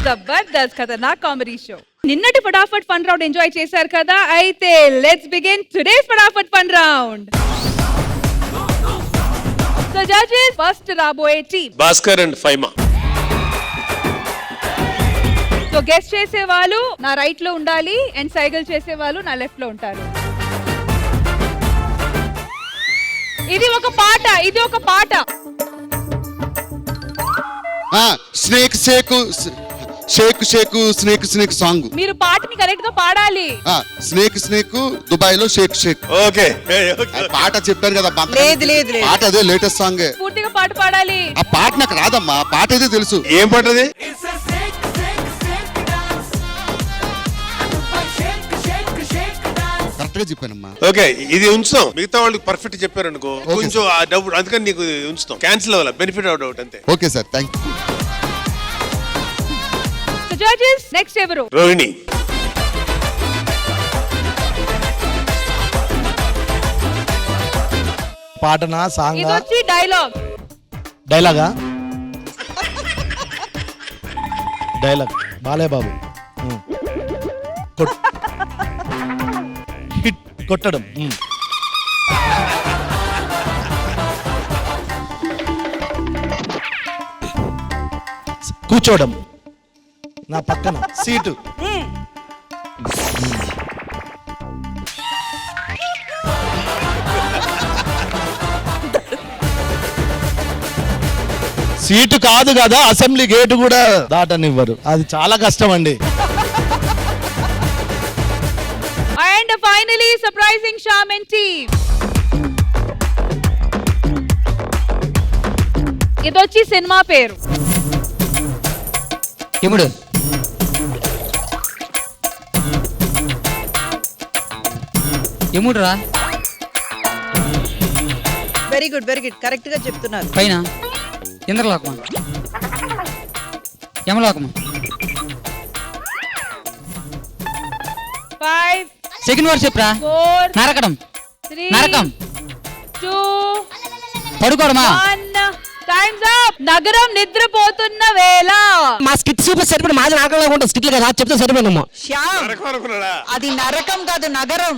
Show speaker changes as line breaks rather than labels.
జబర్దస్త్ ఖతర్నాక్ comedy show. నిన్నటి ఫటాఫట్ fun round enjoy చేశారు కదా, అయితే లెట్స్ బిగిన్ టుడేస్ ఫటాఫట్ fun round. So judges, first రాబోయే team
Bhaskar and Faima.
So guest చేసే వాళ్ళు నా రైట్ లో ఉండాలి అండ్ సైకిల్ చేసే వాళ్ళు నా లెఫ్ట్ లో ఉంటారు. ఇది ఒక పాట, ఇది ఒక పాట.
Snake shake shake shake snake snake song.
మీరు పాటని కరెక్ట్ గా పాడాలి.
స్నేక్ స్నేక్ దుబాయ్ లో షేక్ షేక్.
ఓకే
పాట చెప్పాను కదా, పాట అదే లేటెస్ట్ సాంగ్.
పూర్తిగా పాట పాడాలి.
ఆ పాట నాకు రాదమ్మా, పాట అయితే తెలుసు.
ఏం పాటది?
కరెక్ట్ గా చెప్పానమ్మా.
ఓకే, ఇది ఉంచుతాం. మిగతా వాళ్ళకి పర్ఫెక్ట్ చెప్పారు అనుకో, కొంచెం ఆ డౌట్, అందుకని నీకు ఉంచుతాం. క్యాన్సిల్ అవ్వాలి, బెనిఫిట్ అవుట్ అవుట్ అంతే.
Okay sir, thank you.
Judges, next ఎవరు?
రోహిణి.
పాటనా సాంగ్?
ఇది వచ్చి డైలాగ్.
డైలాగా? డైలాగ్ బాలే బాబు. హిట్ కొట్టడం. కూర్చోవడం నా పక్కన సీటు. సీటు కాదు కదా, అసెంబ్లీ గేటు కూడా దాటనివ్వరు. అది చాలా కష్టం అండి.
అండ్ ఫైనలీ సర్ప్రైజింగ్ షామెన్ టీమ్. ఇదొచ్చి సినిమా పేరు.
ఎముడు. ఎముడురా.
Very good, very good, correct గా చెప్తున్నారు.
పైన ఇంద్రలోకమా, యమలోకమా?
5
సెకండ్ వర్డ్ చెప్పరా.
4
నరకడం.
3
నరకం.
2
పడుకోవడమా?
1 టైమ్స్ అప్. నగరం నిద్రపోతున్న వేళ.
మా స్కిట్ సూపర్ సరిపడి మాది నరకంలో ఉంటుంది. స్కిట్లు కదా చెప్తే సరిపోయినమ్మా.
శ్యామ్, అది నరకం కాదు, నగరం.